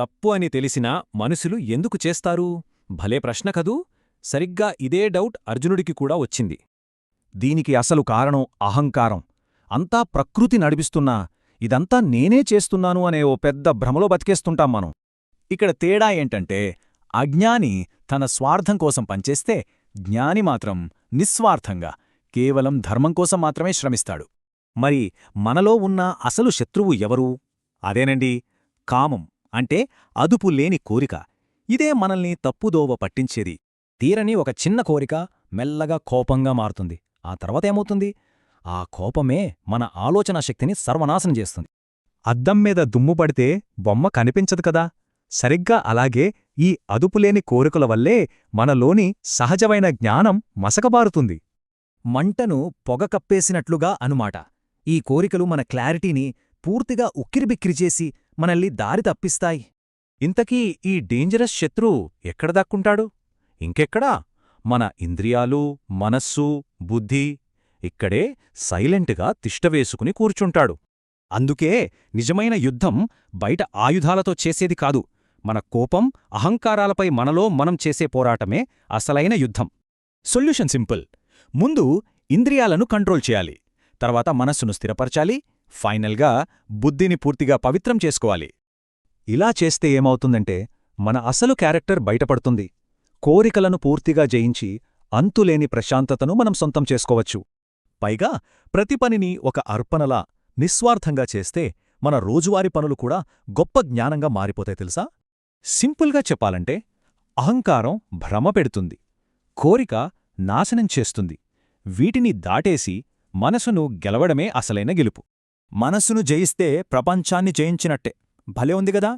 తప్పు అని తెలిసినా మనుషులు ఎందుకు చేస్తారు? భలే ప్రశ్న కదూ! సరిగ్గా ఇదే డౌట్ అర్జునుడికి కూడా వచ్చింది. దీనికి అసలు కారణం అహంకారం. అంతా ప్రకృతి నడిపిస్తున్నా ఇదంతా నేనే చేస్తున్నాను అనే ఓ పెద్ద భ్రమలో బతికేస్తుంటాం మనం. ఇక్కడ తేడా ఏంటంటే అజ్ఞాని తన స్వార్థం కోసం పనిచేస్తే జ్ఞాని మాత్రం నిస్వార్థంగా కేవలం ధర్మం కోసం మాత్రమే శ్రమిస్తాడు. మరి మనలో ఉన్న అసలు శత్రువు ఎవరు? అదేనండి, కామం, అంటే అదుపు లేని కోరిక. ఇదే మనల్ని తప్పుదోవ పట్టించేది. తీరని ఒక చిన్న కోరిక మెల్లగా కోపంగా మారుతుంది. ఆ తర్వాతేమవుతుంది? ఆ కోపమే మన ఆలోచనా శక్తిని సర్వనాశనం చేస్తుంది. అద్దం మీద దుమ్ము పడితే బొమ్మ కనిపించదు కదా. సరిగ్గా అలాగే ఈ అదుపులేని కోరికల వల్లే మనలోని సహజమైన జ్ఞానం మసకబారుతుంది. మంటను పొగ కప్పేసినట్లుగా అనుమాట. ఈ కోరికలు మన క్లారిటీని పూర్తిగా ఉక్కిరిబిక్కిరిచేసి మనల్ని దారి తప్పిస్తాయి. ఇంతకీ ఈ డేంజరస్ శత్రువు ఎక్కడ దక్కుంటాడు? ఇంకెక్కడా? మన ఇంద్రియాలు, మనస్సు, బుద్ధి. ఇక్కడే సైలెంటుగా తిష్టవేసుకుని కూర్చుంటాడు. అందుకే నిజమైన యుద్ధం బయట ఆయుధాలతో చేసేది కాదు. మన కోపం, అహంకారాలపై మనలో మనం చేసే పోరాటమే అసలైన యుద్ధం. Solution simple. ముందు ఇంద్రియాలను కంట్రోల్ చేయాలి. తర్వాత మనస్సును స్థిరపరచాలి. ఫైనల్గా బుద్ధిని పూర్తిగా పవిత్రం చేసుకోవాలి. ఇలా చేస్తే ఏమవుతుందంటే మన అసలు క్యారెక్టర్ బయటపడుతుంది. కోరికలను పూర్తిగా జయించి అంతులేని ప్రశాంతతను మనం సొంతం చేసుకోవచ్చు. పైగా ప్రతి పనిని ఒక అర్పణలా నిస్వార్థంగా చేస్తే మన రోజువారీ పనులు కూడా గొప్ప జ్ఞానంగా మారిపోతాయి తెలుసా? సింపుల్గా చెప్పాలంటే అహంకారం భ్రమ పెడుతుంది, కోరిక నాశనం చేస్తుంది. వీటిని దాటేసి మనసును గెలవడమే అసలైన గెలుపు. మనస్సును జయిస్తే ప్రపంచాన్ని జయించినట్టే. భలే ఉంది గదా!